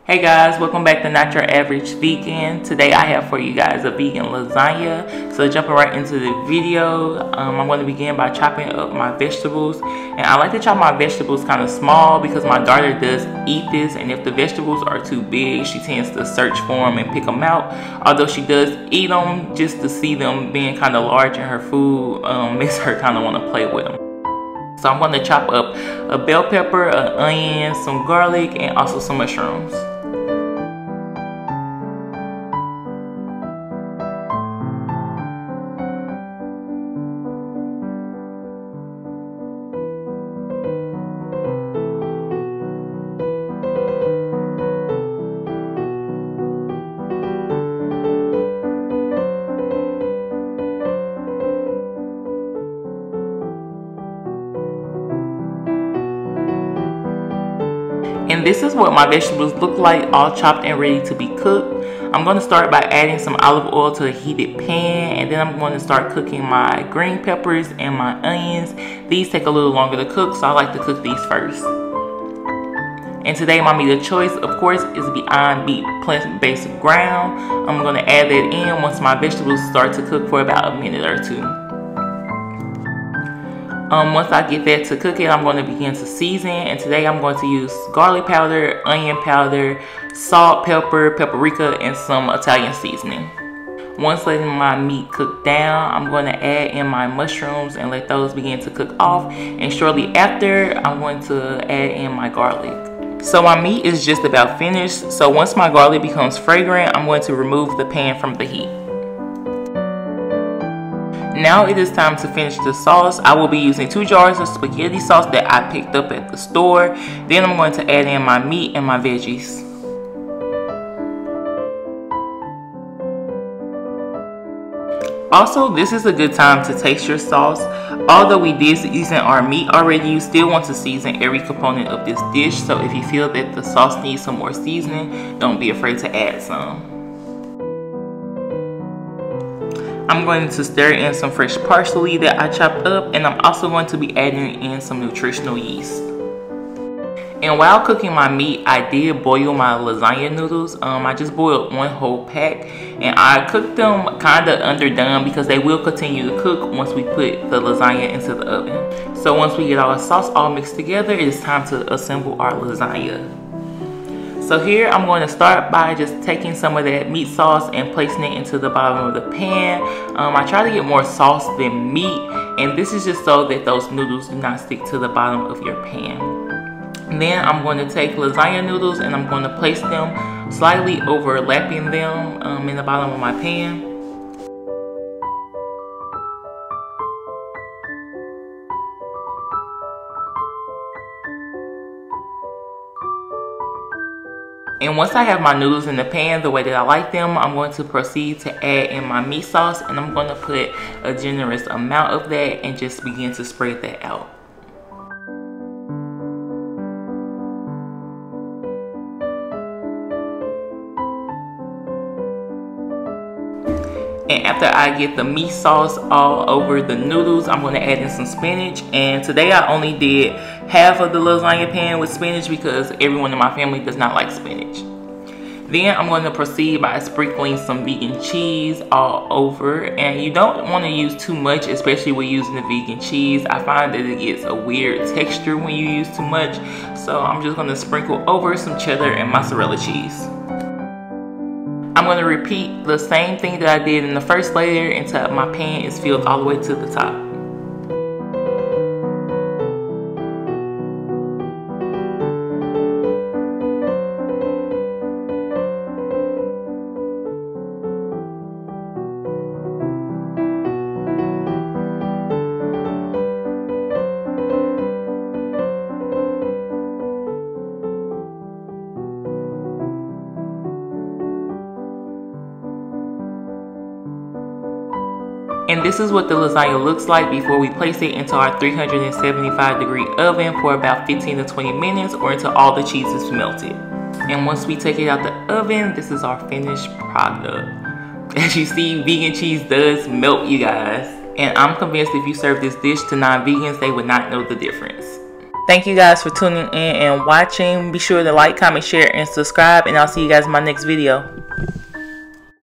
Hey guys, welcome back to Not Your Average Vegan. Today I have for you guys a vegan lasagna. So jumping right into the video, I'm going to begin by chopping up my vegetables. And I like to chop my vegetables kind of small because my daughter does eat this, and if the vegetables are too big, she tends to search for them and pick them out. Although she does eat them, just to see them being kind of large in her food makes her kind of want to play with them. So I'm going to chop up a bell pepper, an onion, some garlic, and also some mushrooms. And this is what my vegetables look like, all chopped and ready to be cooked. I'm going to start by adding some olive oil to a heated pan, and then I'm going to start cooking my green peppers and my onions. These take a little longer to cook, so I like to cook these first. And today my meat of choice, of course, is Beyond Meat plant-based ground. I'm going to add that in once my vegetables start to cook for about a minute or two. Once I get that to cooking, I'm going to begin to season, and today I'm going to use garlic powder, onion powder, salt, pepper, paprika, and some Italian seasoning. Once letting my meat cook down, I'm going to add in my mushrooms and let those begin to cook off, and shortly after, I'm going to add in my garlic. So my meat is just about finished, so once my garlic becomes fragrant, I'm going to remove the pan from the heat. Now it is time to finish the sauce. I will be using 2 jars of spaghetti sauce that I picked up at the store. Then I'm going to add in my meat and my veggies. Also, this is a good time to taste your sauce. Although we did season our meat already, you still want to season every component of this dish. So if you feel that the sauce needs some more seasoning, don't be afraid to add some. I'm going to stir in some fresh parsley that I chopped up, and I'm also going to be adding in some nutritional yeast. And while cooking my meat, I did boil my lasagna noodles. I just boiled 1 whole pack, and I cooked them kind of underdone because they will continue to cook once we put the lasagna into the oven. So once we get our sauce all mixed together, it is time to assemble our lasagna. So here I'm going to start by just taking some of that meat sauce and placing it into the bottom of the pan. I try to get more sauce than meat, and this is just so that those noodles do not stick to the bottom of your pan. And then I'm going to take lasagna noodles and I'm going to place them slightly overlapping them in the bottom of my pan. And once I have my noodles in the pan the way that I like them, I'm going to proceed to add in my meat sauce, and I'm going to put a generous amount of that and just begin to spread that out. And after I get the meat sauce all over the noodles, I'm going to add in some spinach. And today I only did half of the lasagna pan with spinach because everyone in my family does not like spinach. Then I'm going to proceed by sprinkling some vegan cheese all over. And you don't want to use too much, especially when using the vegan cheese. I find that it gets a weird texture when you use too much. So I'm just going to sprinkle over some cheddar and mozzarella cheese. I'm going to repeat the same thing that I did in the first layer until my pan is filled all the way to the top. And this is what the lasagna looks like before we place it into our 375-degree oven for about 15 to 20 minutes, or until all the cheese is melted. And once we take it out the oven, this is our finished product. As you see, vegan cheese does melt, you guys. And I'm convinced if you serve this dish to non-vegans, they would not know the difference. Thank you guys for tuning in and watching. Be sure to like, comment, share, and subscribe. And I'll see you guys in my next video.